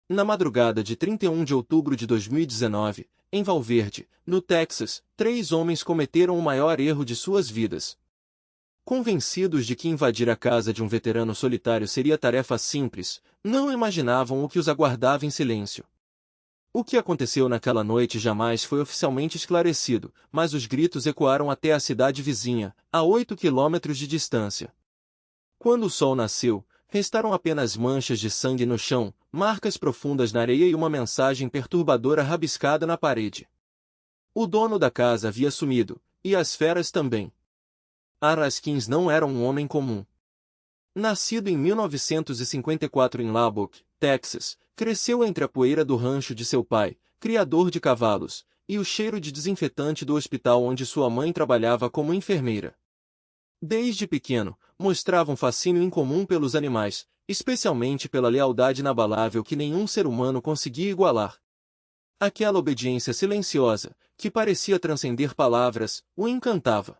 Na madrugada de 31 de outubro de 2019, em Val Verde, no Texas, 3 homens cometeram o maior erro de suas vidas. Convencidos de que invadir a casa de um veterano solitário seria tarefa simples, não imaginavam o que os aguardava em silêncio. O que aconteceu naquela noite jamais foi oficialmente esclarecido, mas os gritos ecoaram até a cidade vizinha, a 8 quilômetros de distância. Quando o sol nasceu, restaram apenas manchas de sangue no chão, marcas profundas na areia e uma mensagem perturbadora rabiscada na parede. O dono da casa havia sumido, e as feras também. Aaron Askins não era um homem comum. Nascido em 1954 em Lubbock, Texas, cresceu entre a poeira do rancho de seu pai, criador de cavalos, e o cheiro de desinfetante do hospital onde sua mãe trabalhava como enfermeira. Desde pequeno, mostrava um fascínio incomum pelos animais, especialmente pela lealdade inabalável que nenhum ser humano conseguia igualar. Aquela obediência silenciosa, que parecia transcender palavras, o encantava.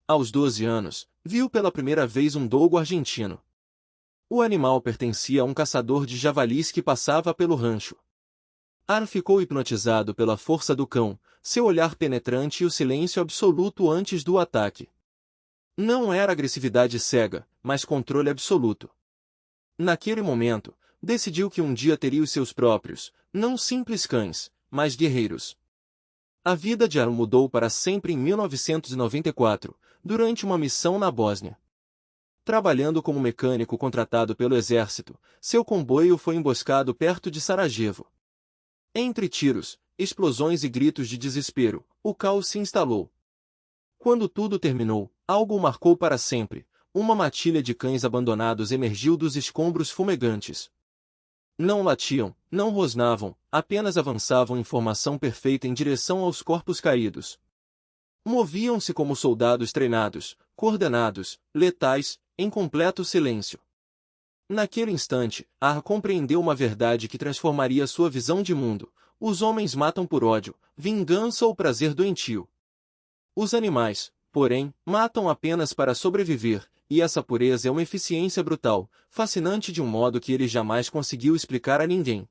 Aos 12 anos, viu pela primeira vez um dogo argentino. O animal pertencia a um caçador de javalis que passava pelo rancho. Aaron ficou hipnotizado pela força do cão, seu olhar penetrante e o silêncio absoluto antes do ataque. Não era agressividade cega, mas controle absoluto. Naquele momento, decidiu que um dia teria os seus próprios, não simples cães, mas guerreiros. A vida de Aaron mudou para sempre em 1994, durante uma missão na Bósnia. Trabalhando como mecânico contratado pelo exército, seu comboio foi emboscado perto de Sarajevo. Entre tiros, explosões e gritos de desespero, o caos se instalou. Quando tudo terminou, algo o marcou para sempre. Uma matilha de cães abandonados emergiu dos escombros fumegantes. Não latiam, não rosnavam, apenas avançavam em formação perfeita em direção aos corpos caídos. Moviam-se como soldados treinados, coordenados, letais, em completo silêncio. Naquele instante, Aaron compreendeu uma verdade que transformaria sua visão de mundo. Os homens matam por ódio, vingança ou prazer doentio. Os animais, porém, matam apenas para sobreviver, e essa pureza é uma eficiência brutal, fascinante de um modo que ele jamais conseguiu explicar a ninguém.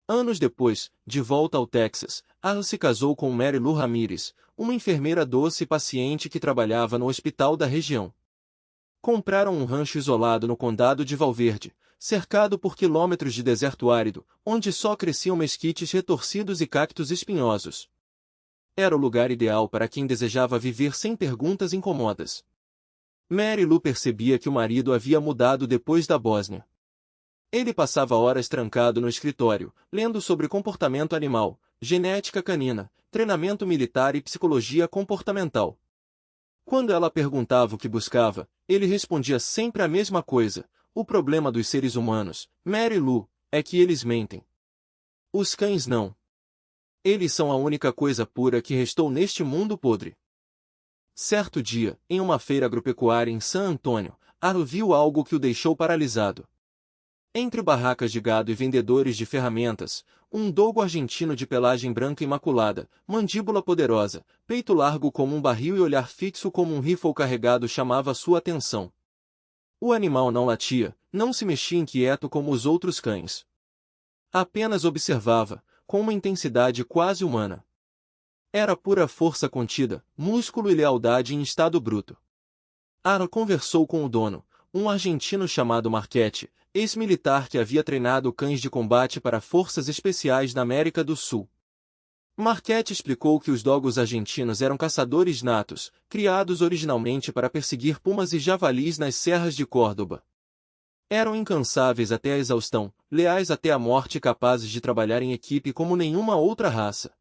Anos depois, de volta ao Texas, Aaron se casou com Mary Lou Ramirez, uma enfermeira doce e paciente que trabalhava no hospital da região. Compraram um rancho isolado no condado de Val Verde, cercado por quilômetros de deserto árido, onde só cresciam mesquites retorcidos e cactos espinhosos. Era o lugar ideal para quem desejava viver sem perguntas incomodas. Mary Lou percebia que o marido havia mudado depois da Bósnia. Ele passava horas trancado no escritório, lendo sobre comportamento animal, genética canina, treinamento militar e psicologia comportamental. Quando ela perguntava o que buscava, ele respondia sempre a mesma coisa: o problema dos seres humanos, Mary Lou, é que eles mentem. Os cães não. Eles são a única coisa pura que restou neste mundo podre. Certo dia, em uma feira agropecuária em San Antônio, Aaron viu algo que o deixou paralisado. Entre barracas de gado e vendedores de ferramentas, um dogo argentino de pelagem branca imaculada, mandíbula poderosa, peito largo como um barril e olhar fixo como um rifle carregado chamava sua atenção. O animal não latia, não se mexia inquieto como os outros cães. Apenas observava, com uma intensidade quase humana. Era pura força contida, músculo e lealdade em estado bruto. Aaron conversou com o dono, um argentino chamado Marchetti, ex-militar que havia treinado cães de combate para forças especiais na América do Sul. Marchetti explicou que os dogos argentinos eram caçadores natos, criados originalmente para perseguir pumas e javalis nas serras de Córdoba. Eram incansáveis até a exaustão, leais até a morte e capazes de trabalhar em equipe como nenhuma outra raça.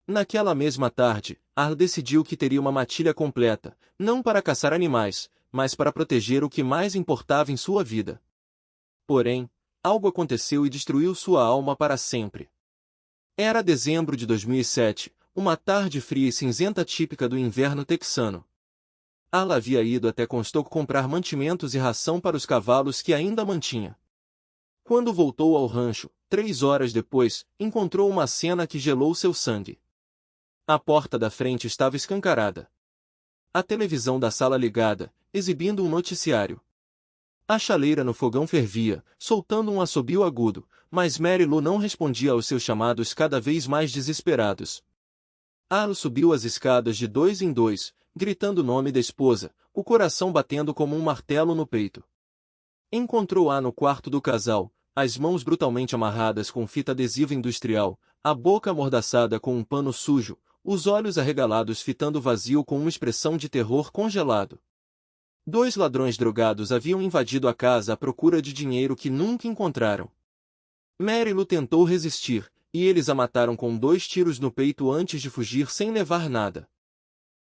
Naquela mesma tarde, Aaron decidiu que teria uma matilha completa, não para caçar animais, mas para proteger o que mais importava em sua vida. Porém, algo aconteceu e destruiu sua alma para sempre. Era dezembro de 2007, uma tarde fria e cinzenta típica do inverno texano. Aaron havia ido até Comstock comprar mantimentos e ração para os cavalos que ainda mantinha. Quando voltou ao rancho, 3 horas depois, encontrou uma cena que gelou seu sangue. A porta da frente estava escancarada. A televisão da sala ligada, exibindo um noticiário. A chaleira no fogão fervia, soltando um assobio agudo, mas Mary Lou não respondia aos seus chamados cada vez mais desesperados. Arlo subiu as escadas de dois em dois, gritando o nome da esposa, o coração batendo como um martelo no peito. Encontrou-a no quarto do casal, as mãos brutalmente amarradas com fita adesiva industrial, a boca amordaçada com um pano sujo, os olhos arregalados fitando o vazio com uma expressão de terror congelado. 2 ladrões drogados haviam invadido a casa à procura de dinheiro que nunca encontraram. Mary Lou tentou resistir, e eles a mataram com 2 tiros no peito antes de fugir sem levar nada.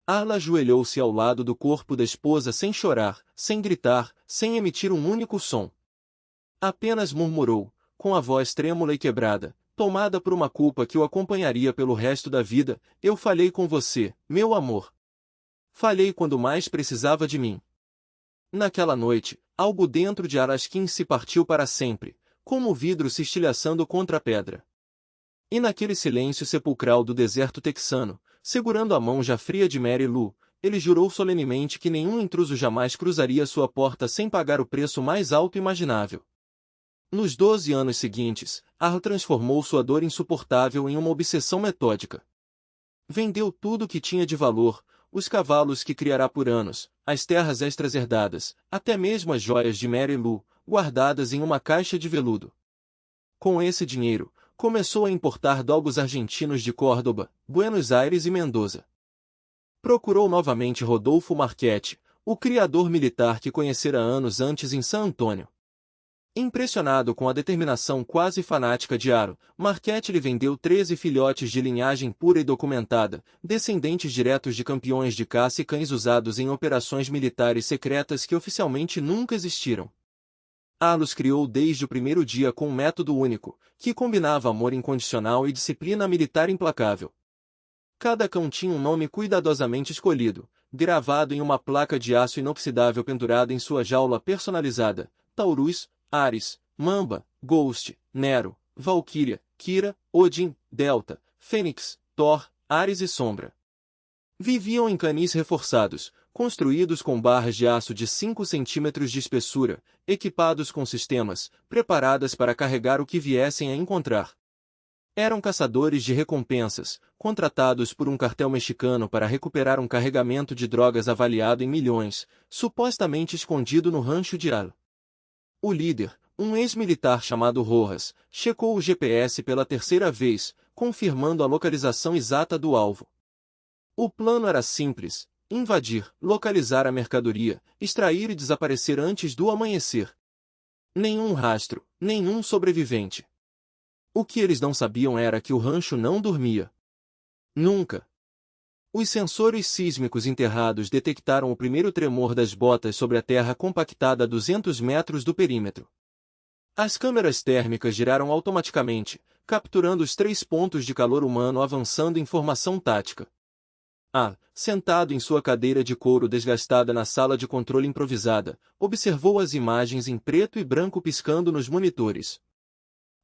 Arla ajoelhou-se ao lado do corpo da esposa sem chorar, sem gritar, sem emitir um único som. Apenas murmurou, com a voz trêmula e quebrada, tomada por uma culpa que o acompanharia pelo resto da vida: eu falhei com você, meu amor. Falhei quando mais precisava de mim. Naquela noite, algo dentro de Araskin se partiu para sempre, como o vidro se estilhaçando contra a pedra. E naquele silêncio sepulcral do deserto texano, segurando a mão já fria de Mary Lou, ele jurou solenemente que nenhum intruso jamais cruzaria sua porta sem pagar o preço mais alto imaginável. Nos 12 anos seguintes, Arlo transformou sua dor insuportável em uma obsessão metódica. Vendeu tudo o que tinha de valor, os cavalos que criará por anos, as terras extras herdadas, até mesmo as joias de Mary Lou, guardadas em uma caixa de veludo. Com esse dinheiro, começou a importar dogos argentinos de Córdoba, Buenos Aires e Mendoza. Procurou novamente Rodolfo Marchetti, o criador militar que conhecera anos antes em San Antônio. Impressionado com a determinação quase fanática de Aro, Marchetti lhe vendeu 13 filhotes de linhagem pura e documentada, descendentes diretos de campeões de caça e cães usados em operações militares secretas que oficialmente nunca existiram. Arlos criou desde o primeiro dia com um método único, que combinava amor incondicional e disciplina militar implacável. Cada cão tinha um nome cuidadosamente escolhido, gravado em uma placa de aço inoxidável pendurada em sua jaula personalizada: Taurus, Ares, Mamba, Ghost, Nero, Valkyria, Kira, Odin, Delta, Fênix, Thor, Ares e Sombra. Viviam em canis reforçados, construídos com barras de aço de 5 centímetros de espessura, equipados com sistemas, preparadas para carregar o que viessem a encontrar. Eram caçadores de recompensas, contratados por um cartel mexicano para recuperar um carregamento de drogas avaliado em milhões, supostamente escondido no rancho de Al. O líder, um ex-militar chamado Rojas, checou o GPS pela 3ª vez, confirmando a localização exata do alvo. O plano era simples: invadir, localizar a mercadoria, extrair e desaparecer antes do amanhecer. Nenhum rastro, nenhum sobrevivente. O que eles não sabiam era que o rancho não dormia. Nunca. Os sensores sísmicos enterrados detectaram o primeiro tremor das botas sobre a terra compactada a 200 metros do perímetro. As câmeras térmicas giraram automaticamente, capturando os 3 pontos de calor humano avançando em formação tática. Sentado em sua cadeira de couro desgastada na sala de controle improvisada, observou as imagens em preto e branco piscando nos monitores.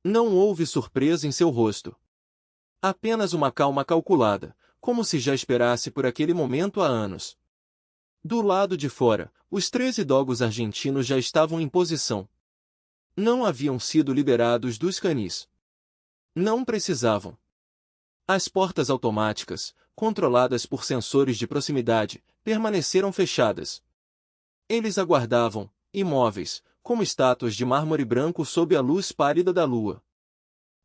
Não houve surpresa em seu rosto. Apenas uma calma calculada, como se já esperasse por aquele momento há anos. Do lado de fora, os 13 dogos argentinos já estavam em posição. Não haviam sido liberados dos canis. Não precisavam. As portas automáticas, controladas por sensores de proximidade, permaneceram fechadas. Eles aguardavam, imóveis, como estátuas de mármore branco sob a luz pálida da lua.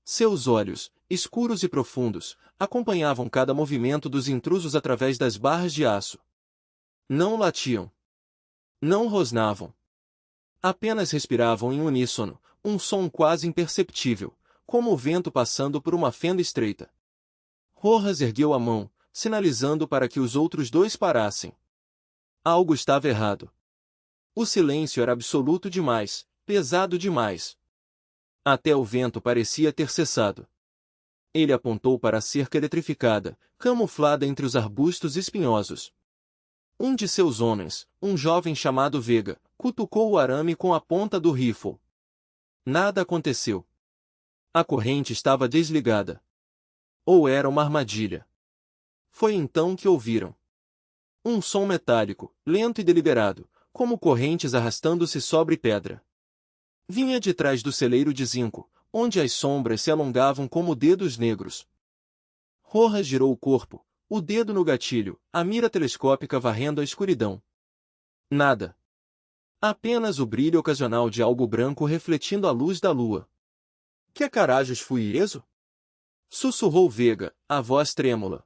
Seus olhos, escuros e profundos, acompanhavam cada movimento dos intrusos através das barras de aço. Não latiam. Não rosnavam. Apenas respiravam em uníssono, um som quase imperceptível, como o vento passando por uma fenda estreita. Rojas ergueu a mão, sinalizando para que os outros 2 parassem. Algo estava errado. O silêncio era absoluto demais, pesado demais. Até o vento parecia ter cessado. Ele apontou para a cerca eletrificada, camuflada entre os arbustos espinhosos. Um de seus homens, um jovem chamado Vega, cutucou o arame com a ponta do rifle. Nada aconteceu. A corrente estava desligada. Ou era uma armadilha. Foi então que ouviram um som metálico, lento e deliberado, como correntes arrastando-se sobre pedra. Vinha de trás do celeiro de zinco, onde as sombras se alongavam como dedos negros. Rojas girou o corpo, o dedo no gatilho, a mira telescópica varrendo a escuridão. Nada. Apenas o brilho ocasional de algo branco refletindo a luz da lua. Que carajos fui isso? Sussurrou Vega, a voz trêmula.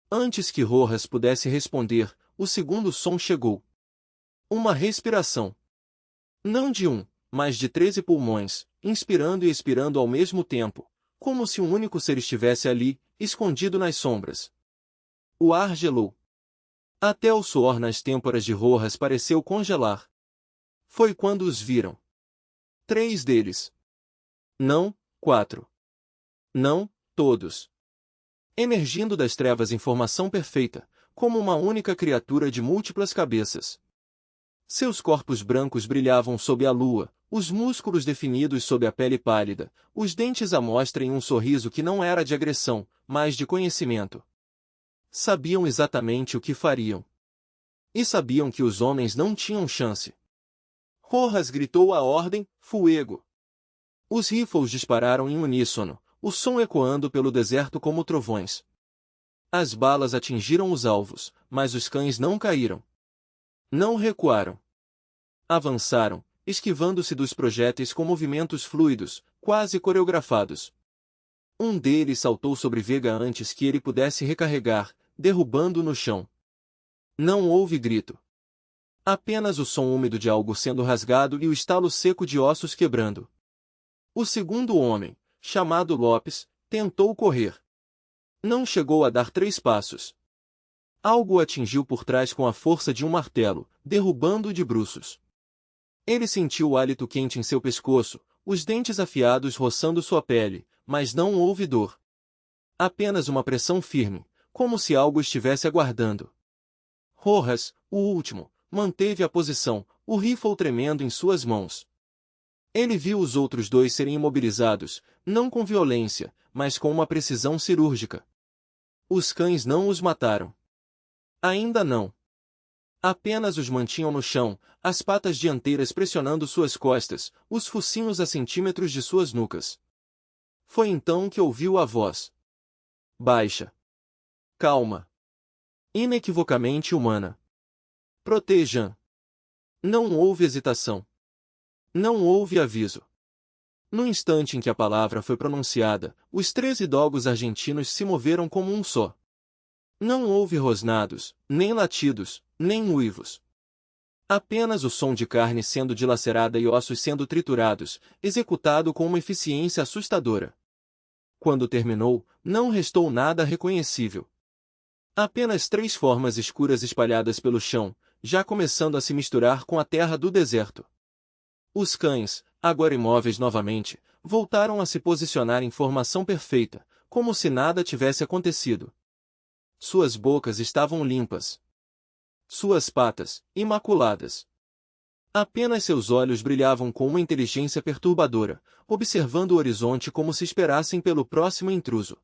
Antes que Rojas pudesse responder, o segundo som chegou. Uma respiração. Não de um, mas de 13 pulmões, inspirando e expirando ao mesmo tempo, como se um único ser estivesse ali, escondido nas sombras. O ar gelou. Até o suor nas têmporas de Rojas pareceu congelar. Foi quando os viram. 3 deles. Não, 4. Não, todos. Emergindo das trevas em formação perfeita, como uma única criatura de múltiplas cabeças. Seus corpos brancos brilhavam sob a lua, os músculos definidos sob a pele pálida, os dentes à mostra em um sorriso que não era de agressão, mas de conhecimento. Sabiam exatamente o que fariam. E sabiam que os homens não tinham chance. Rojas gritou a ordem, fuego. Os rifles dispararam em uníssono, o som ecoando pelo deserto como trovões. As balas atingiram os alvos, mas os cães não caíram. Não recuaram. Avançaram, esquivando-se dos projéteis com movimentos fluidos, quase coreografados. Um deles saltou sobre Vega antes que ele pudesse recarregar, derrubando-o no chão. Não houve grito. Apenas o som úmido de algo sendo rasgado e o estalo seco de ossos quebrando. O segundo homem, chamado Lopes, tentou correr. Não chegou a dar 3 passos. Algo o atingiu por trás com a força de um martelo, derrubando-o de bruços. Ele sentiu o hálito quente em seu pescoço, os dentes afiados roçando sua pele, mas não houve dor. Apenas uma pressão firme, como se algo estivesse aguardando. Rojas, o último, manteve a posição, o rifle tremendo em suas mãos. Ele viu os outros 2 serem imobilizados, não com violência, mas com uma precisão cirúrgica. Os cães não os mataram. Ainda não. Apenas os mantinham no chão, as patas dianteiras pressionando suas costas, os focinhos a centímetros de suas nucas. Foi então que ouviu a voz. Baixa. Calma. Inequivocamente humana. Protejam. Não houve hesitação. Não houve aviso. No instante em que a palavra foi pronunciada, os 13 dogos argentinos se moveram como um só. Não houve rosnados, nem latidos, nem uivos. Apenas o som de carne sendo dilacerada e ossos sendo triturados, executado com uma eficiência assustadora. Quando terminou, não restou nada reconhecível. Apenas 3 formas escuras espalhadas pelo chão, já começando a se misturar com a terra do deserto. Os cães, agora imóveis novamente, voltaram a se posicionar em formação perfeita, como se nada tivesse acontecido. Suas bocas estavam limpas. Suas patas, imaculadas. Apenas seus olhos brilhavam com uma inteligência perturbadora, observando o horizonte como se esperassem pelo próximo intruso.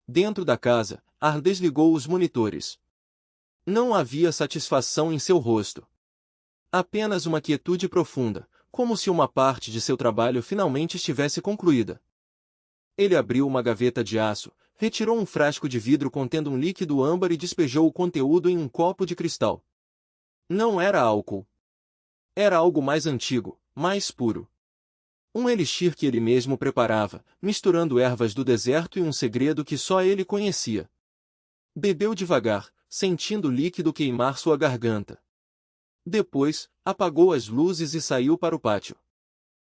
Dentro da casa, Ar desligou os monitores. Não havia satisfação em seu rosto. Apenas uma quietude profunda, como se uma parte de seu trabalho finalmente estivesse concluída. Ele abriu uma gaveta de aço, retirou um frasco de vidro contendo um líquido âmbar e despejou o conteúdo em um copo de cristal. Não era álcool. Era algo mais antigo, mais puro. Um elixir que ele mesmo preparava, misturando ervas do deserto e um segredo que só ele conhecia. Bebeu devagar, sentindo o líquido queimar sua garganta. Depois, apagou as luzes e saiu para o pátio.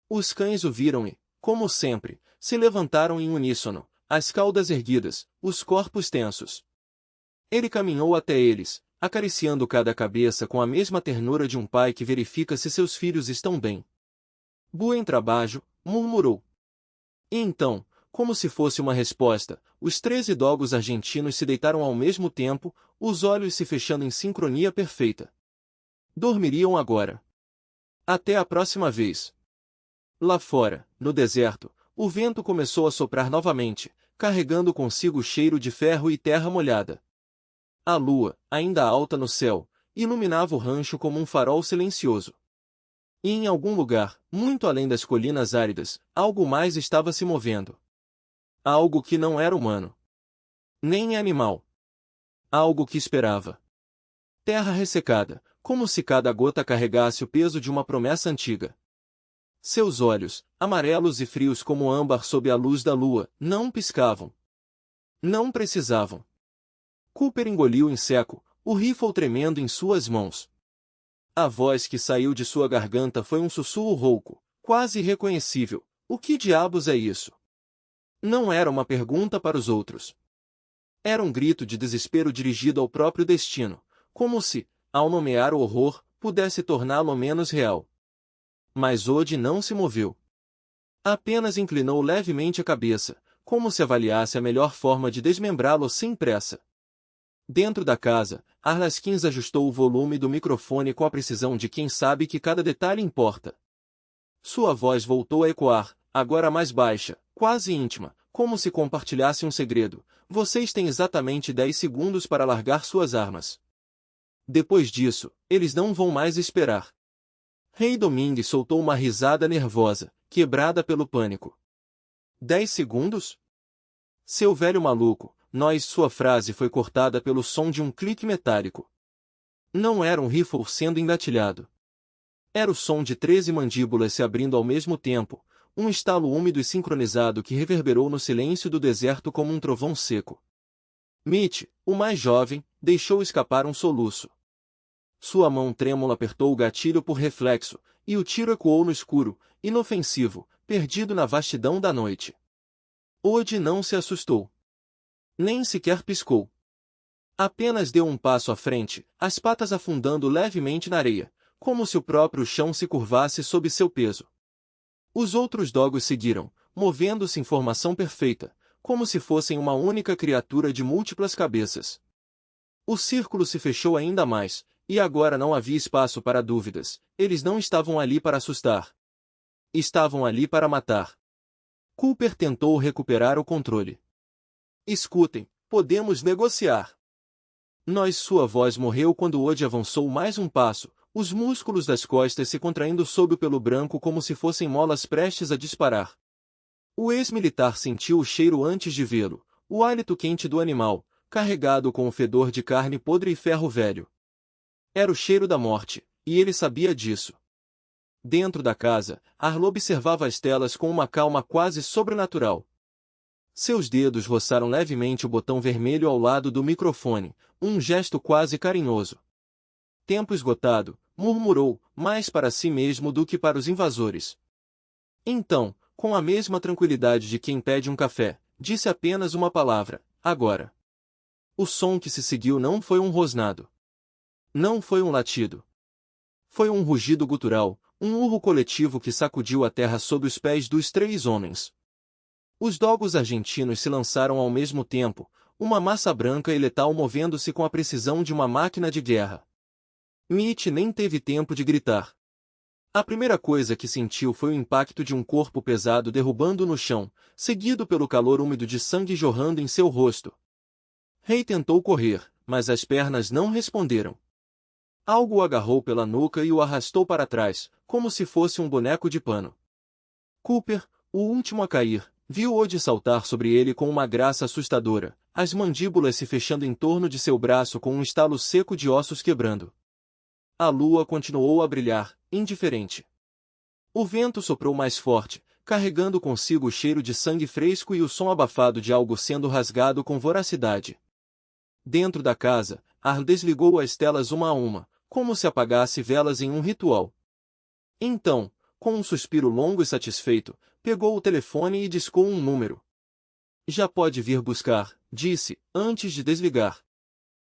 Os cães o viram e, como sempre, se levantaram em uníssono, as caudas erguidas, os corpos tensos. Ele caminhou até eles, acariciando cada cabeça com a mesma ternura de um pai que verifica se seus filhos estão bem. Buen trabalho, murmurou. E então, como se fosse uma resposta, os 13 dogos argentinos se deitaram ao mesmo tempo, os olhos se fechando em sincronia perfeita. Dormiriam agora. Até a próxima vez. Lá fora, no deserto, o vento começou a soprar novamente, carregando consigo o cheiro de ferro e terra molhada. A lua, ainda alta no céu, iluminava o rancho como um farol silencioso. E em algum lugar, muito além das colinas áridas, algo mais estava se movendo. Algo que não era humano. Nem animal. Algo que esperava. Terra ressecada, como se cada gota carregasse o peso de uma promessa antiga. Seus olhos, amarelos e frios como âmbar sob a luz da lua, não piscavam. Não precisavam. Cooper engoliu em seco, o rifle tremendo em suas mãos. A voz que saiu de sua garganta foi um sussurro rouco, quase irreconhecível. O que diabos é isso? Não era uma pergunta para os outros. Era um grito de desespero dirigido ao próprio destino, como se, ao nomear o horror, pudesse torná-lo menos real. Mas Odie não se moveu. Apenas inclinou levemente a cabeça, como se avaliasse a melhor forma de desmembrá-lo sem pressa. Dentro da casa, Arlaskins ajustou o volume do microfone com a precisão de quem sabe que cada detalhe importa. Sua voz voltou a ecoar, agora mais baixa, quase íntima, como se compartilhasse um segredo. Vocês têm exatamente 10 segundos para largar suas armas. Depois disso, eles não vão mais esperar. Rei Domingue soltou uma risada nervosa, quebrada pelo pânico. 10 segundos? Seu velho maluco, sua frase foi cortada pelo som de um clique metálico. Não era um rifle sendo engatilhado. Era o som de 13 mandíbulas se abrindo ao mesmo tempo, um estalo úmido e sincronizado que reverberou no silêncio do deserto como um trovão seco. Mitch, o mais jovem, deixou escapar um soluço. Sua mão trêmula apertou o gatilho por reflexo, e o tiro ecoou no escuro, inofensivo, perdido na vastidão da noite. Odie não se assustou. Nem sequer piscou. Apenas deu um passo à frente, as patas afundando levemente na areia, como se o próprio chão se curvasse sob seu peso. Os outros dogos seguiram, movendo-se em formação perfeita, como se fossem uma única criatura de múltiplas cabeças. O círculo se fechou ainda mais, e agora não havia espaço para dúvidas. Eles não estavam ali para assustar. Estavam ali para matar. Cooper tentou recuperar o controle. Escutem, podemos negociar. Sua voz morreu quando Odie avançou mais um passo, os músculos das costas se contraindo sob o pelo branco como se fossem molas prestes a disparar. O ex-militar sentiu o cheiro antes de vê-lo, o hálito quente do animal, carregado com o fedor de carne podre e ferro velho. Era o cheiro da morte, e ele sabia disso. Dentro da casa, Arlo observava as telas com uma calma quase sobrenatural. Seus dedos roçaram levemente o botão vermelho ao lado do microfone, um gesto quase carinhoso. Tempo esgotado, murmurou, mais para si mesmo do que para os invasores. Então, com a mesma tranquilidade de quem pede um café, disse apenas uma palavra: agora. O som que se seguiu não foi um rosnado. Não foi um latido. Foi um rugido gutural, um urro coletivo que sacudiu a terra sob os pés dos 3 homens. Os dogos argentinos se lançaram ao mesmo tempo, uma massa branca e letal movendo-se com a precisão de uma máquina de guerra. Mitch nem teve tempo de gritar. A primeira coisa que sentiu foi o impacto de um corpo pesado derrubando no chão, seguido pelo calor úmido de sangue jorrando em seu rosto. Rei tentou correr, mas as pernas não responderam. Algo o agarrou pela nuca e o arrastou para trás, como se fosse um boneco de pano. Cooper, o último a cair, viu Odie saltar sobre ele com uma graça assustadora, as mandíbulas se fechando em torno de seu braço com um estalo seco de ossos quebrando. A lua continuou a brilhar, indiferente. O vento soprou mais forte, carregando consigo o cheiro de sangue fresco e o som abafado de algo sendo rasgado com voracidade. Dentro da casa, Ar desligou as telas uma a uma, como se apagasse velas em um ritual. Então, com um suspiro longo e satisfeito, pegou o telefone e discou um número. Já pode vir buscar, disse, antes de desligar.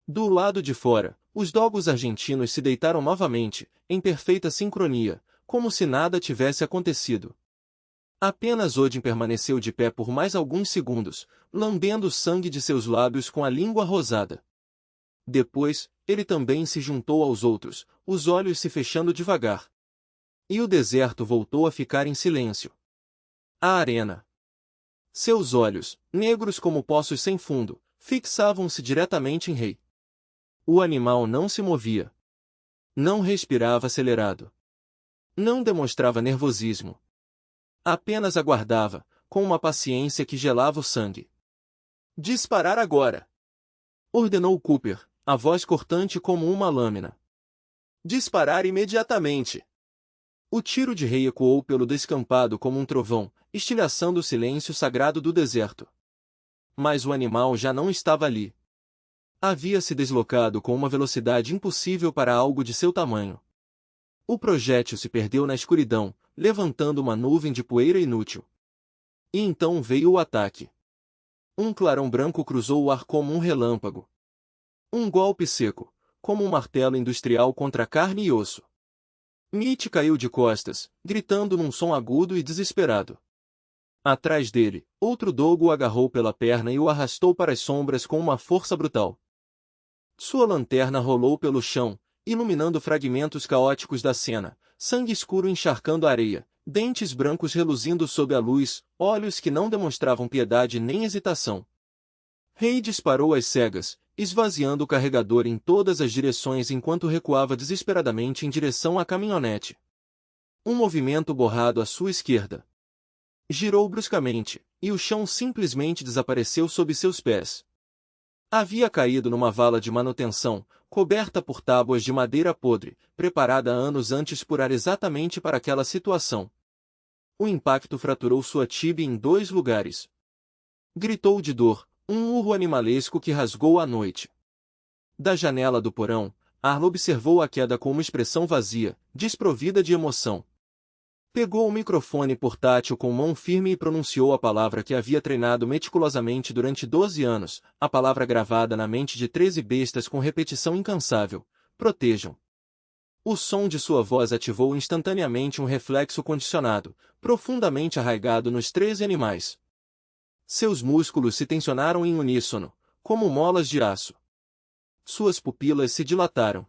Do lado de fora, os dogos argentinos se deitaram novamente, em perfeita sincronia, como se nada tivesse acontecido. Apenas Odin permaneceu de pé por mais alguns segundos, lambendo o sangue de seus lábios com a língua rosada. Depois, ele também se juntou aos outros, os olhos se fechando devagar. E o deserto voltou a ficar em silêncio. A arena. Seus olhos, negros como poços sem fundo, fixavam-se diretamente em Rei. O animal não se movia. Não respirava acelerado. Não demonstrava nervosismo. Apenas aguardava, com uma paciência que gelava o sangue. Disparar agora! Ordenou Cooper, a voz cortante como uma lâmina. Disparar imediatamente! O tiro de Ray ecoou pelo descampado como um trovão, estilhaçando o silêncio sagrado do deserto. Mas o animal já não estava ali. Havia se deslocado com uma velocidade impossível para algo de seu tamanho. O projétil se perdeu na escuridão, levantando uma nuvem de poeira inútil. E então veio o ataque. Um clarão branco cruzou o ar como um relâmpago. Um golpe seco, como um martelo industrial contra carne e osso. Mitch caiu de costas, gritando num som agudo e desesperado. Atrás dele, outro dogo o agarrou pela perna e o arrastou para as sombras com uma força brutal. Sua lanterna rolou pelo chão, iluminando fragmentos caóticos da cena, sangue escuro encharcando a areia, dentes brancos reluzindo sob a luz, olhos que não demonstravam piedade nem hesitação. Ray disparou às cegas, esvaziando o carregador em todas as direções enquanto recuava desesperadamente em direção à caminhonete. Um movimento borrado à sua esquerda. Girou bruscamente, e o chão simplesmente desapareceu sob seus pés. Havia caído numa vala de manutenção, coberta por tábuas de madeira podre, preparada anos antes por ar exatamente para aquela situação. O impacto fraturou sua tíbia em 2 lugares. Gritou de dor, um urro animalesco que rasgou a noite. Da janela do porão, Arlo observou a queda com uma expressão vazia, desprovida de emoção. Pegou o microfone portátil com mão firme e pronunciou a palavra que havia treinado meticulosamente durante 12 anos, a palavra gravada na mente de 13 bestas com repetição incansável: protejam. O som de sua voz ativou instantaneamente um reflexo condicionado, profundamente arraigado nos 13 animais. Seus músculos se tensionaram em uníssono, como molas de aço. Suas pupilas se dilataram.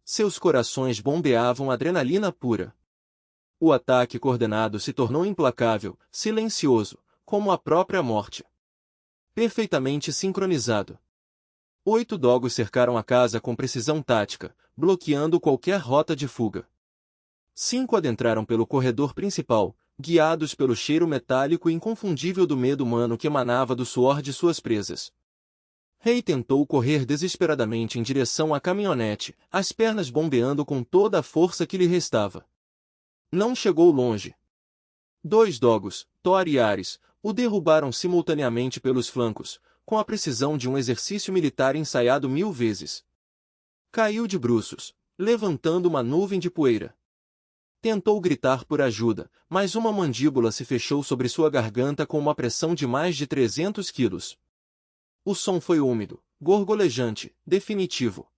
Seus corações bombeavam adrenalina pura. O ataque coordenado se tornou implacável, silencioso, como a própria morte. Perfeitamente sincronizado. 8 dogos cercaram a casa com precisão tática, bloqueando qualquer rota de fuga. 5 adentraram pelo corredor principal, guiados pelo cheiro metálico e inconfundível do medo humano que emanava do suor de suas presas. Ray tentou correr desesperadamente em direção à caminhonete, as pernas bombeando com toda a força que lhe restava. Não chegou longe. 2 dogos, Thor e Ares, o derrubaram simultaneamente pelos flancos, com a precisão de um exercício militar ensaiado 1000 vezes. Caiu de bruços, levantando uma nuvem de poeira. Tentou gritar por ajuda, mas uma mandíbula se fechou sobre sua garganta com uma pressão de mais de 300 quilos. O som foi úmido, gorgolejante, definitivo.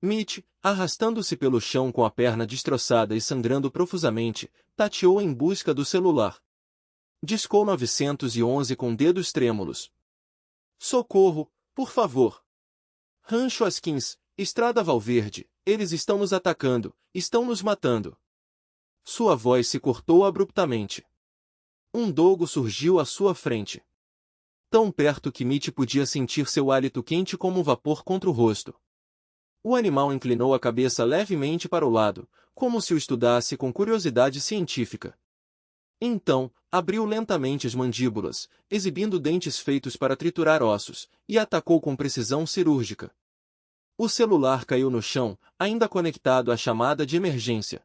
Mitch, arrastando-se pelo chão com a perna destroçada e sangrando profusamente, tateou em busca do celular. Discou 911 com dedos trêmulos. Socorro, por favor. Rancho Askins, Estrada Valverde, eles estão nos atacando, estão nos matando. Sua voz se cortou abruptamente. Um dogo surgiu à sua frente. Tão perto que Mitch podia sentir seu hálito quente como um vapor contra o rosto. O animal inclinou a cabeça levemente para o lado, como se o estudasse com curiosidade científica. Então, abriu lentamente as mandíbulas, exibindo dentes feitos para triturar ossos, e atacou com precisão cirúrgica. O celular caiu no chão, ainda conectado à chamada de emergência.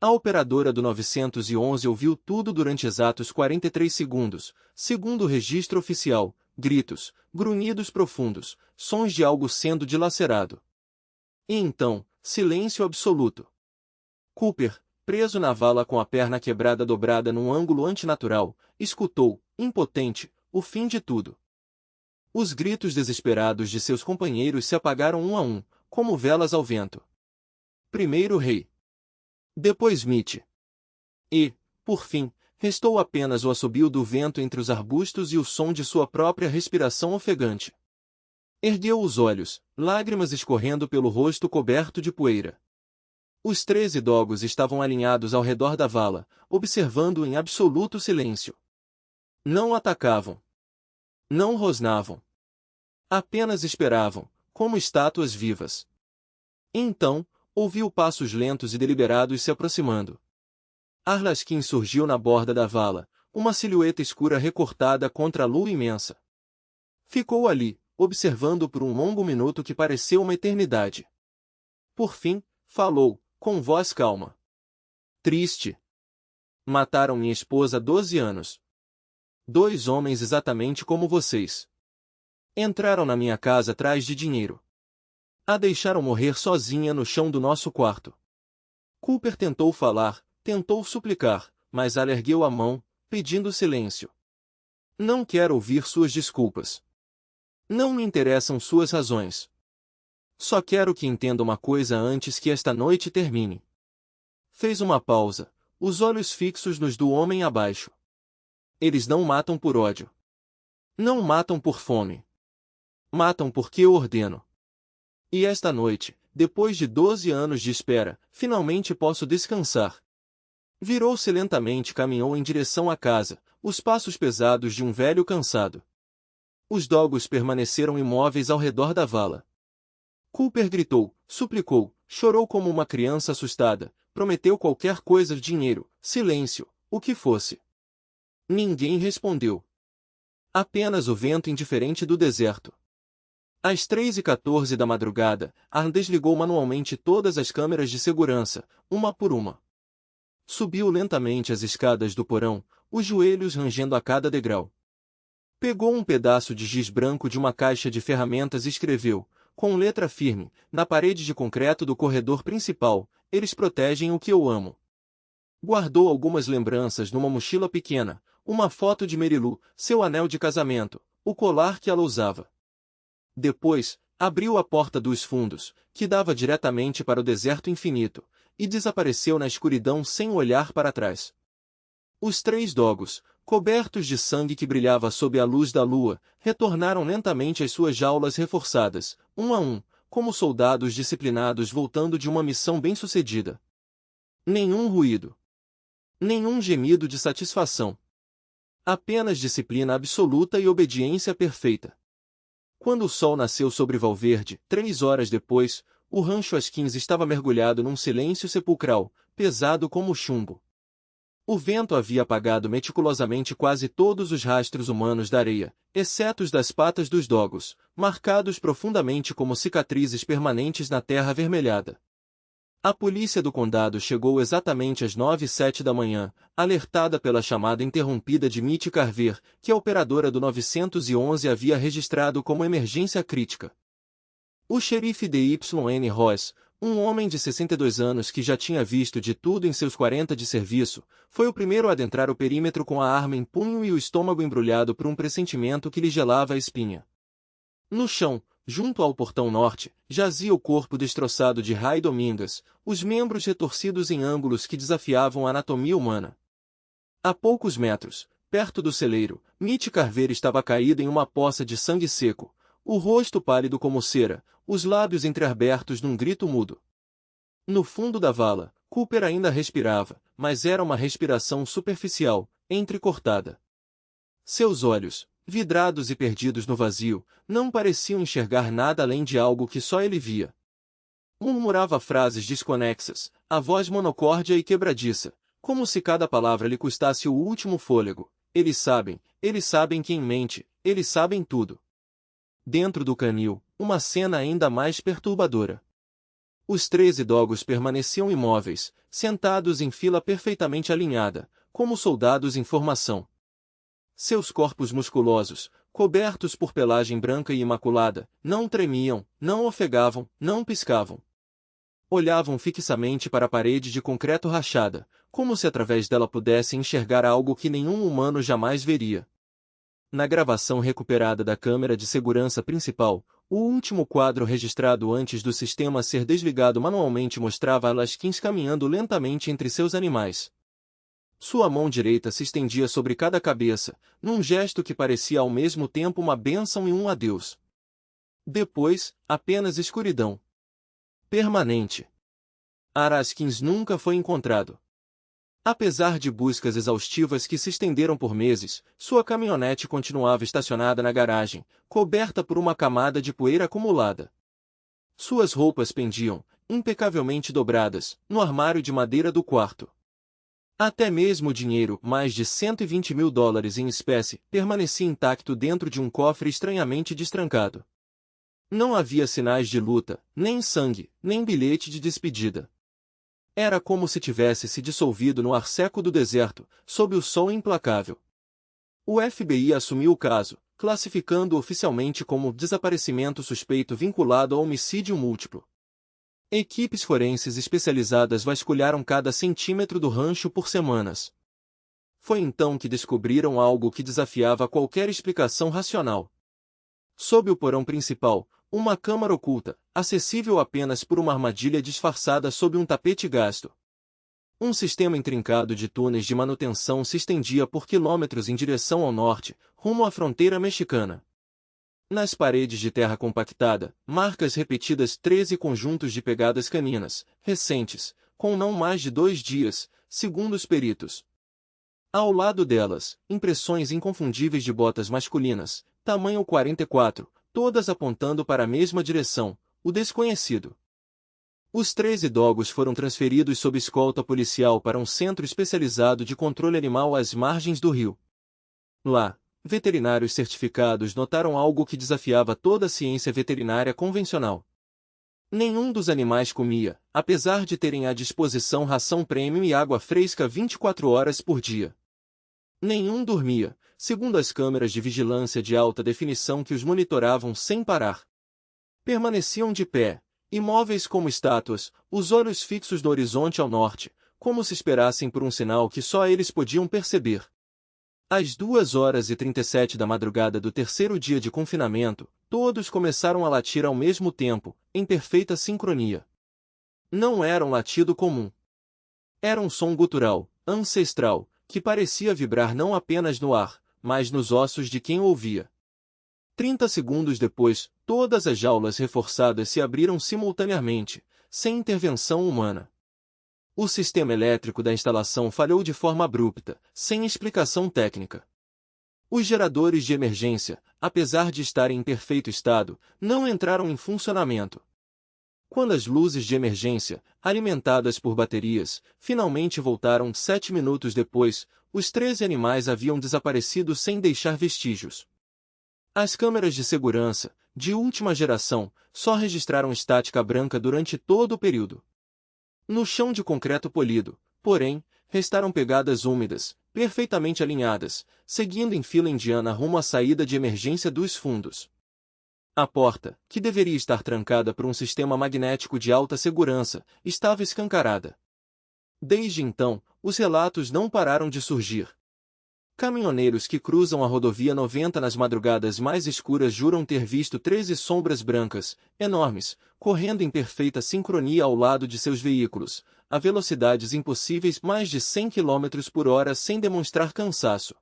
A operadora do 911 ouviu tudo durante exatos 43 segundos, segundo o registro oficial: gritos, grunhidos profundos, sons de algo sendo dilacerado. E então, silêncio absoluto. Cooper, preso na vala com a perna quebrada dobrada num ângulo antinatural, escutou, impotente, o fim de tudo. Os gritos desesperados de seus companheiros se apagaram um a um, como velas ao vento. Primeiro Ray. Depois Mitch. E, por fim, restou apenas o assobio do vento entre os arbustos e o som de sua própria respiração ofegante. Ergueu os olhos, lágrimas escorrendo pelo rosto coberto de poeira. Os 13 dogos estavam alinhados ao redor da vala, observando-o em absoluto silêncio. Não atacavam. Não rosnavam. Apenas esperavam, como estátuas vivas. Então, Ouviu passos lentos e deliberados se aproximando. Arlaskin surgiu na borda da vala, uma silhueta escura recortada contra a lua imensa. Ficou ali, observando por um longo minuto que pareceu uma eternidade. Por fim, falou, com voz calma. Triste. Mataram minha esposa há 12 anos. 2 homens exatamente como vocês. Entraram na minha casa atrás de dinheiro. A deixaram morrer sozinha no chão do nosso quarto. Cooper tentou falar, tentou suplicar, mas ela ergueu a mão, pedindo silêncio. Não quero ouvir suas desculpas. Não me interessam suas razões. Só quero que entenda uma coisa antes que esta noite termine. Fez uma pausa, os olhos fixos nos do homem abaixo. Eles não matam por ódio. Não matam por fome. Matam porque eu ordeno. E esta noite, depois de 12 anos de espera, finalmente posso descansar. Virou-se lentamente e caminhou em direção à casa, os passos pesados de um velho cansado. Os dogos permaneceram imóveis ao redor da vala. Cooper gritou, suplicou, chorou como uma criança assustada, prometeu qualquer coisa, dinheiro, silêncio, o que fosse. Ninguém respondeu. Apenas o vento indiferente do deserto. Às 3h14 da madrugada, Arn desligou manualmente todas as câmeras de segurança, uma por uma. Subiu lentamente as escadas do porão, os joelhos rangendo a cada degrau. Pegou um pedaço de giz branco de uma caixa de ferramentas e escreveu, com letra firme, na parede de concreto do corredor principal, eles protegem o que eu amo. Guardou algumas lembranças numa mochila pequena, uma foto de Merilu, seu anel de casamento, o colar que ela usava. Depois, abriu a porta dos fundos, que dava diretamente para o deserto infinito, e desapareceu na escuridão sem olhar para trás. Os 3 dogos, cobertos de sangue que brilhava sob a luz da lua, retornaram lentamente às suas jaulas reforçadas, um a um, como soldados disciplinados voltando de uma missão bem-sucedida. Nenhum ruído. Nenhum gemido de satisfação. Apenas disciplina absoluta e obediência perfeita. Quando o sol nasceu sobre Valverde, 3 horas depois, o rancho às 15 estava mergulhado num silêncio sepulcral, pesado como chumbo. O vento havia apagado meticulosamente quase todos os rastros humanos da areia, exceto os das patas dos dogos, marcados profundamente como cicatrizes permanentes na terra avermelhada. A polícia do condado chegou exatamente às 9h07 da manhã, alertada pela chamada interrompida de Mitty Carver, que a operadora do 911 havia registrado como emergência crítica. O xerife D.Y.N. Ross, um homem de 62 anos que já tinha visto de tudo em seus 40 de serviço, foi o primeiro a adentrar o perímetro com a arma em punho e o estômago embrulhado por um pressentimento que lhe gelava a espinha. No chão, junto ao portão norte, jazia o corpo destroçado de Ray Domingas, os membros retorcidos em ângulos que desafiavam a anatomia humana. A poucos metros, perto do celeiro, Mitty Carver estava caída em uma poça de sangue seco, o rosto pálido como cera, os lábios entreabertos num grito mudo. No fundo da vala, Cooper ainda respirava, mas era uma respiração superficial, entrecortada. Seus olhos, vidrados e perdidos no vazio, não pareciam enxergar nada além de algo que só ele via. Murmurava frases desconexas, a voz monocórdia e quebradiça, como se cada palavra lhe custasse o último fôlego. Eles sabem quem mente, eles sabem tudo. Dentro do canil, uma cena ainda mais perturbadora. Os 13 dogos permaneciam imóveis, sentados em fila perfeitamente alinhada, como soldados em formação. Seus corpos musculosos, cobertos por pelagem branca e imaculada, não tremiam, não ofegavam, não piscavam. Olhavam fixamente para a parede de concreto rachada, como se através dela pudessem enxergar algo que nenhum humano jamais veria. Na gravação recuperada da câmera de segurança principal, o último quadro registrado antes do sistema ser desligado manualmente mostrava Alaskins caminhando lentamente entre seus animais. Sua mão direita se estendia sobre cada cabeça, num gesto que parecia ao mesmo tempo uma bênção e um adeus. Depois, apenas escuridão. Permanente. Alaskins nunca foi encontrado. Apesar de buscas exaustivas que se estenderam por meses, sua caminhonete continuava estacionada na garagem, coberta por uma camada de poeira acumulada. Suas roupas pendiam, impecavelmente dobradas, no armário de madeira do quarto. Até mesmo o dinheiro, mais de $120.000 em espécie, permanecia intacto dentro de um cofre estranhamente destrancado. Não havia sinais de luta, nem sangue, nem bilhete de despedida. Era como se tivesse se dissolvido no ar seco do deserto, sob o sol implacável. O FBI assumiu o caso, classificando-o oficialmente como desaparecimento suspeito vinculado a homicídio múltiplo. Equipes forenses especializadas vasculharam cada centímetro do rancho por semanas. Foi então que descobriram algo que desafiava qualquer explicação racional. Sob o porão principal, uma câmara oculta, acessível apenas por uma armadilha disfarçada sob um tapete gasto. Um sistema intrincado de túneis de manutenção se estendia por quilômetros em direção ao norte, rumo à fronteira mexicana. Nas paredes de terra compactada, marcas repetidas 13 conjuntos de pegadas caninas, recentes, com não mais de 2 dias, segundo os peritos. Ao lado delas, impressões inconfundíveis de botas masculinas, tamanho 44, todas apontando para a mesma direção, o desconhecido. Os 13 dogos foram transferidos sob escolta policial para um centro especializado de controle animal às margens do rio. Lá, veterinários certificados notaram algo que desafiava toda a ciência veterinária convencional. Nenhum dos animais comia, apesar de terem à disposição ração premium e água fresca 24 horas por dia. Nenhum dormia, segundo as câmeras de vigilância de alta definição que os monitoravam sem parar. Permaneciam de pé, imóveis como estátuas, os olhos fixos no horizonte ao norte, como se esperassem por um sinal que só eles podiam perceber. Às 2h37 da madrugada do terceiro dia de confinamento, todos começaram a latir ao mesmo tempo, em perfeita sincronia. Não era um latido comum. Era um som gutural, ancestral, que parecia vibrar não apenas no ar, mas nos ossos de quem o ouvia. 30 segundos depois, todas as jaulas reforçadas se abriram simultaneamente, sem intervenção humana. O sistema elétrico da instalação falhou de forma abrupta, sem explicação técnica. Os geradores de emergência, apesar de estarem em perfeito estado, não entraram em funcionamento. Quando as luzes de emergência, alimentadas por baterias, finalmente voltaram 7 minutos depois, os 13 animais haviam desaparecido sem deixar vestígios. As câmeras de segurança, de última geração, só registraram estática branca durante todo o período. No chão de concreto polido, porém, restaram pegadas úmidas, perfeitamente alinhadas, seguindo em fila indiana rumo à saída de emergência dos fundos. A porta, que deveria estar trancada por um sistema magnético de alta segurança, estava escancarada. Desde então, os relatos não pararam de surgir. Caminhoneiros que cruzam a rodovia 90 nas madrugadas mais escuras juram ter visto 13 sombras brancas, enormes, correndo em perfeita sincronia ao lado de seus veículos, a velocidades impossíveis mais de 100 km por hora sem demonstrar cansaço.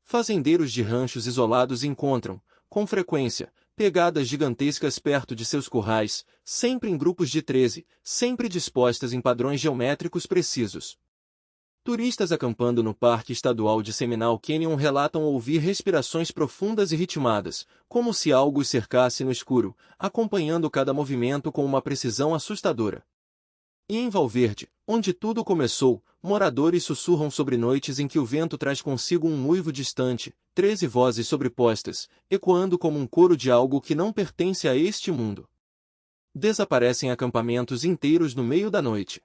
Fazendeiros de ranchos isolados encontram, com frequência, pegadas gigantescas perto de seus currais, sempre em grupos de 13, sempre dispostas em padrões geométricos precisos. Turistas acampando no Parque Estadual de Seminole Canyon relatam ouvir respirações profundas e ritmadas, como se algo os cercasse no escuro, acompanhando cada movimento com uma precisão assustadora. E em Val Verde, onde tudo começou, moradores sussurram sobre noites em que o vento traz consigo um uivo distante, 13 vozes sobrepostas, ecoando como um coro de algo que não pertence a este mundo. Desaparecem acampamentos inteiros no meio da noite.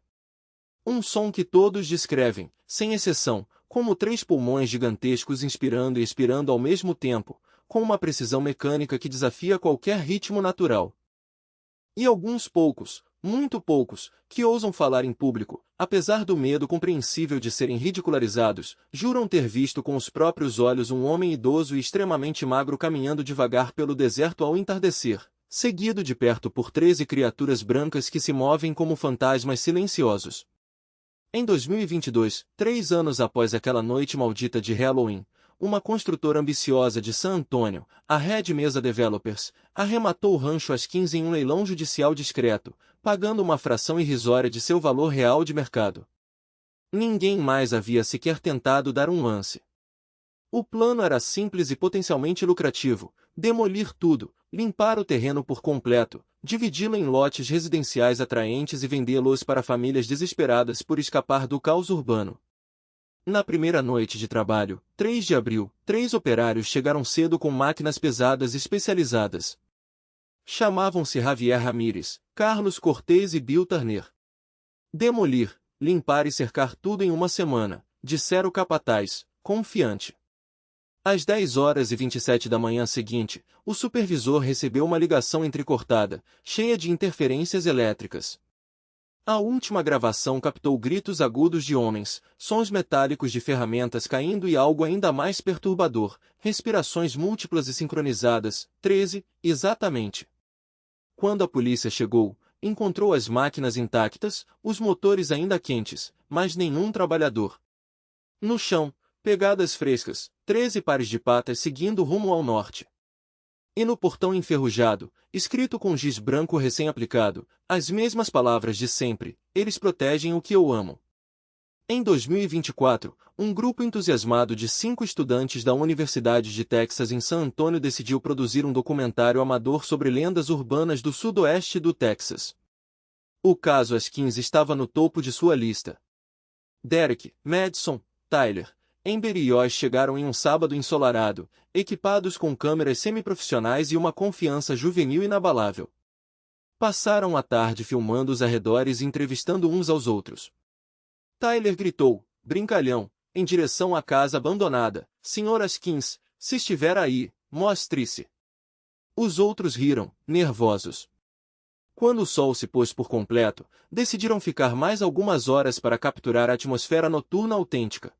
Um som que todos descrevem, sem exceção, como 3 pulmões gigantescos inspirando e expirando ao mesmo tempo, com uma precisão mecânica que desafia qualquer ritmo natural. E alguns poucos, muito poucos, que ousam falar em público, apesar do medo compreensível de serem ridicularizados, juram ter visto com os próprios olhos um homem idoso e extremamente magro caminhando devagar pelo deserto ao entardecer, seguido de perto por 13 criaturas brancas que se movem como fantasmas silenciosos. Em 2022, 3 anos após aquela noite maldita de Halloween, uma construtora ambiciosa de San Antônio, a Red Mesa Developers, arrematou o rancho às 15 em um leilão judicial discreto, pagando uma fração irrisória de seu valor real de mercado. Ninguém mais havia sequer tentado dar um lance. O plano era simples e potencialmente lucrativo: demolir tudo, limpar o terreno por completo, dividi-lo em lotes residenciais atraentes e vendê-los para famílias desesperadas por escapar do caos urbano. Na primeira noite de trabalho, 3 de abril, 3 operários chegaram cedo com máquinas pesadas especializadas. Chamavam-se Javier Ramírez, Carlos Cortez e Bill Turner. Demolir, limpar e cercar tudo em uma semana, dissera o capataz, confiante. Às 10h27 da manhã seguinte, o supervisor recebeu uma ligação entrecortada, cheia de interferências elétricas. A última gravação captou gritos agudos de homens, sons metálicos de ferramentas caindo e algo ainda mais perturbador: respirações múltiplas e sincronizadas. 13, exatamente. Quando a polícia chegou, encontrou as máquinas intactas, os motores ainda quentes, mas nenhum trabalhador. No chão, pegadas frescas, 13 pares de patas seguindo rumo ao norte. E no portão enferrujado, escrito com giz branco recém-aplicado, as mesmas palavras de sempre: eles protegem o que eu amo. Em 2024, um grupo entusiasmado de 5 estudantes da Universidade de Texas em San Antonio decidiu produzir um documentário amador sobre lendas urbanas do sudoeste do Texas. O caso Askins estava no topo de sua lista. Derek, Madison, Tyler, Amber e Josh chegaram em um sábado ensolarado, equipados com câmeras semiprofissionais e uma confiança juvenil inabalável. Passaram a tarde filmando os arredores e entrevistando uns aos outros. Tyler gritou, brincalhão, em direção à casa abandonada: "Sr. Askins, se estiver aí, mostre-se." Os outros riram, nervosos. Quando o sol se pôs por completo, decidiram ficar mais algumas horas para capturar a atmosfera noturna autêntica.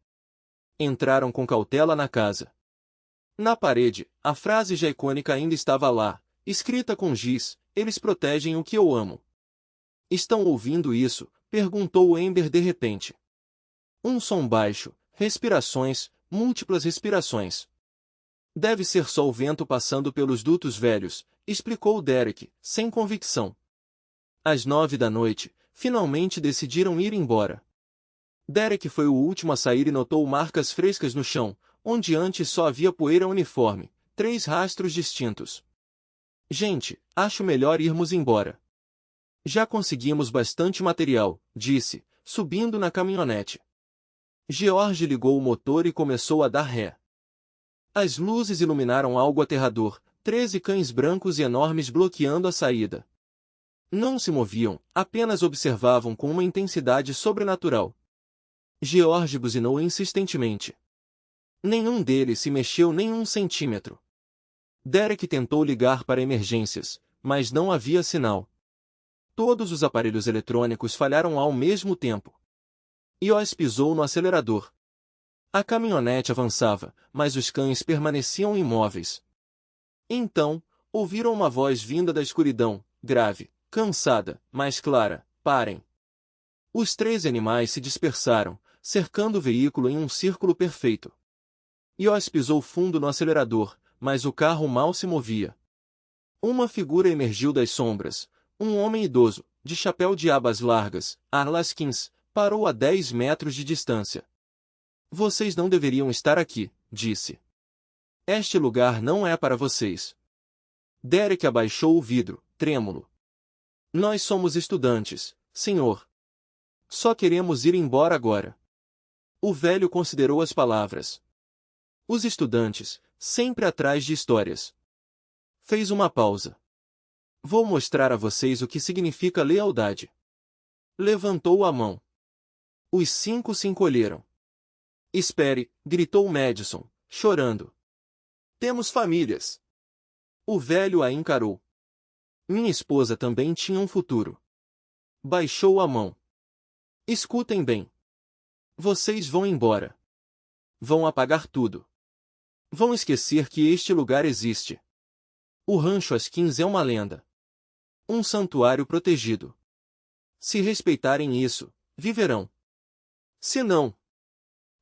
Entraram com cautela na casa. Na parede, a frase já icônica ainda estava lá, escrita com giz: "Eles protegem o que eu amo." "Estão ouvindo isso?" perguntou Amber de repente. Um som baixo, respirações, múltiplas respirações. "Deve ser só o vento passando pelos dutos velhos", explicou Derek, sem convicção. Às 9 da noite, finalmente decidiram ir embora. Derek foi o último a sair e notou marcas frescas no chão, onde antes só havia poeira uniforme, 3 rastros distintos. "Gente, acho melhor irmos embora. Já conseguimos bastante material", disse, subindo na caminhonete. George ligou o motor e começou a dar ré. As luzes iluminaram algo aterrador: 13 cães brancos e enormes bloqueando a saída. Não se moviam, apenas observavam com uma intensidade sobrenatural. George buzinou insistentemente. Nenhum deles se mexeu nem um centímetro. Derek tentou ligar para emergências, mas não havia sinal. Todos os aparelhos eletrônicos falharam ao mesmo tempo. Josh pisou no acelerador. A caminhonete avançava, mas os cães permaneciam imóveis. Então, ouviram uma voz vinda da escuridão, grave, cansada, mas clara: "Parem." Os 13 animais se dispersaram, cercando o veículo em um círculo perfeito. Josh pisou fundo no acelerador, mas o carro mal se movia. Uma figura emergiu das sombras: um homem idoso, de chapéu de abas largas, Askins, parou a 10 metros de distância. "Vocês não deveriam estar aqui", disse. "Este lugar não é para vocês." Derek abaixou o vidro, trêmulo. "Nós somos estudantes, senhor. Só queremos ir embora agora." O velho considerou as palavras. Os estudantes, sempre atrás de histórias. Fez uma pausa. "Vou mostrar a vocês o que significa lealdade." Levantou a mão. Os 5 se encolheram. "Espere", gritou Madison, chorando. "Temos famílias." O velho a encarou. "Minha esposa também tinha um futuro." Baixou a mão. "Escutem bem. Vocês vão embora. Vão apagar tudo. Vão esquecer que este lugar existe. O Rancho Askins é uma lenda. Um santuário protegido. Se respeitarem isso, viverão. Se não..."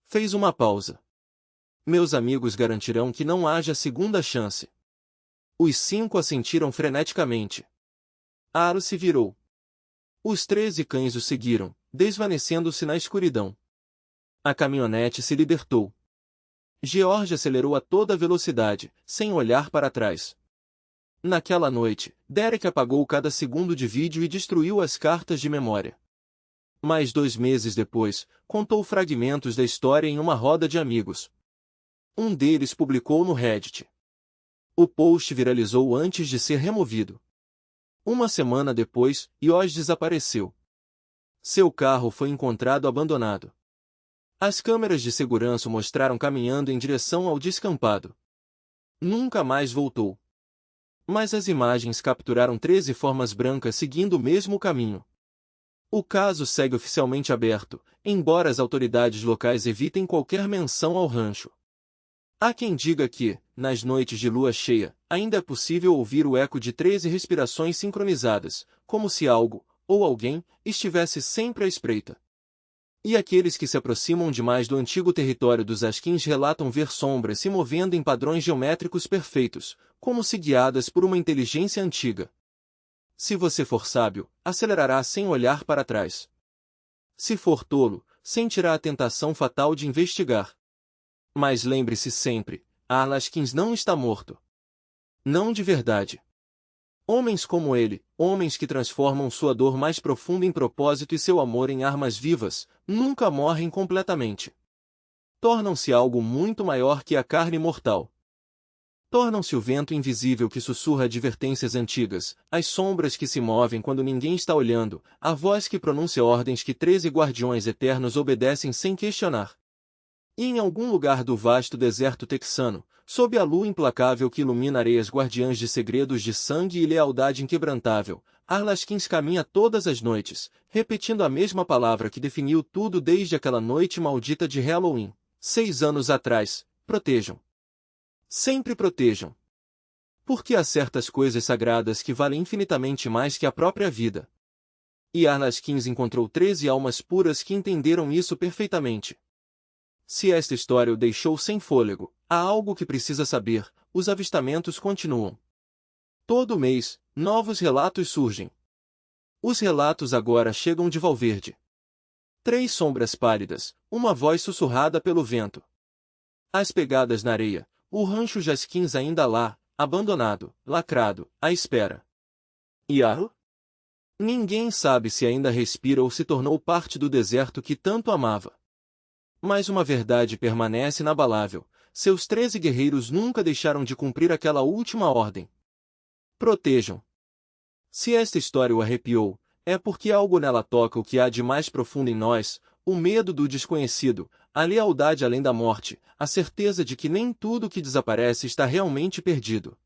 Fez uma pausa. "Meus amigos garantirão que não haja segunda chance." Os 5 assentiram freneticamente. Aro se virou. Os 13 cães o seguiram, desvanecendo-se na escuridão. A caminhonete se libertou. George acelerou a toda velocidade, sem olhar para trás. Naquela noite, Derek apagou cada segundo de vídeo e destruiu as cartas de memória. Mais 2 meses depois, contou fragmentos da história em uma roda de amigos. Um deles publicou no Reddit. O post viralizou antes de ser removido. Uma semana depois, Josh desapareceu. Seu carro foi encontrado abandonado. As câmeras de segurança o mostraram caminhando em direção ao descampado. Nunca mais voltou. Mas as imagens capturaram 13 formas brancas seguindo o mesmo caminho. O caso segue oficialmente aberto, embora as autoridades locais evitem qualquer menção ao rancho. Há quem diga que, nas noites de lua cheia, ainda é possível ouvir o eco de 13 respirações sincronizadas, como se algo, ou alguém, estivesse sempre à espreita. E aqueles que se aproximam demais do antigo território dos Askins relatam ver sombras se movendo em padrões geométricos perfeitos, como se guiadas por uma inteligência antiga. Se você for sábio, acelerará sem olhar para trás. Se for tolo, sentirá a tentação fatal de investigar. Mas lembre-se sempre, Arl Askins não está morto. Não de verdade. Homens como ele, homens que transformam sua dor mais profunda em propósito e seu amor em armas vivas, nunca morrem completamente. Tornam-se algo muito maior que a carne mortal. Tornam-se o vento invisível que sussurra advertências antigas, as sombras que se movem quando ninguém está olhando, a voz que pronuncia ordens que 13 guardiões eternos obedecem sem questionar. E em algum lugar do vasto deserto texano, sob a lua implacável que ilumina areias guardiãs de segredos de sangue e lealdade inquebrantável, Arl Askins caminha todas as noites, repetindo a mesma palavra que definiu tudo desde aquela noite maldita de Halloween, 6 anos atrás: protejam. Sempre protejam. Porque há certas coisas sagradas que valem infinitamente mais que a própria vida. E Arl Askins encontrou 13 almas puras que entenderam isso perfeitamente. Se esta história o deixou sem fôlego, há algo que precisa saber: os avistamentos continuam. Todo mês, novos relatos surgem. Os relatos agora chegam de Valverde. 3 sombras pálidas, uma voz sussurrada pelo vento. As pegadas na areia, o rancho Askins ainda lá, abandonado, lacrado, à espera. E Arl? Ninguém sabe se ainda respira ou se tornou parte do deserto que tanto amava. Mas uma verdade permanece inabalável: seus 13 guerreiros nunca deixaram de cumprir aquela última ordem. Protejam. Se esta história o arrepiou, é porque algo nela toca o que há de mais profundo em nós: o medo do desconhecido, a lealdade além da morte, a certeza de que nem tudo que desaparece está realmente perdido.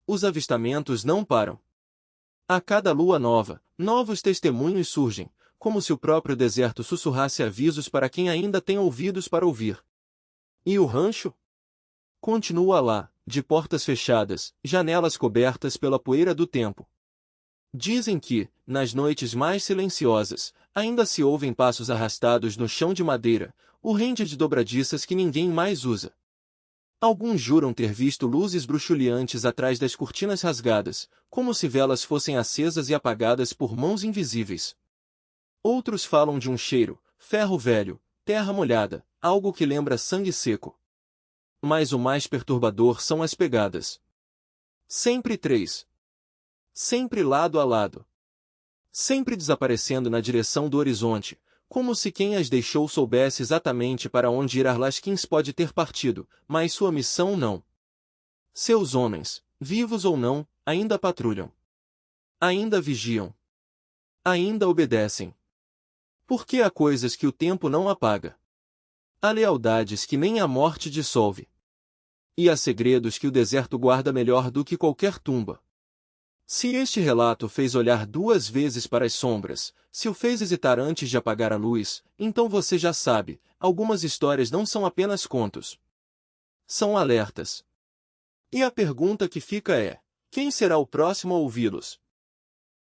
Os avistamentos não param. A cada lua nova, novos testemunhos surgem, como se o próprio deserto sussurrasse avisos para quem ainda tem ouvidos para ouvir. E o rancho? Continua lá, de portas fechadas, janelas cobertas pela poeira do tempo. Dizem que, nas noites mais silenciosas, ainda se ouvem passos arrastados no chão de madeira, o rende de dobradiças que ninguém mais usa. Alguns juram ter visto luzes bruxuleantes atrás das cortinas rasgadas, como se velas fossem acesas e apagadas por mãos invisíveis. Outros falam de um cheiro: ferro velho, terra molhada, algo que lembra sangue seco. Mas o mais perturbador são as pegadas. Sempre 3. Sempre lado a lado. Sempre desaparecendo na direção do horizonte, como se quem as deixou soubesse exatamente para onde ir. Arl Askins pode ter partido, mas sua missão não. Seus homens, vivos ou não, ainda patrulham. Ainda vigiam. Ainda obedecem. Porque há coisas que o tempo não apaga. Há lealdades que nem a morte dissolve. E há segredos que o deserto guarda melhor do que qualquer tumba. Se este relato fez olhar 2 vezes para as sombras, se o fez hesitar antes de apagar a luz, então você já sabe, algumas histórias não são apenas contos. São alertas. E a pergunta que fica é: quem será o próximo a ouvi-los?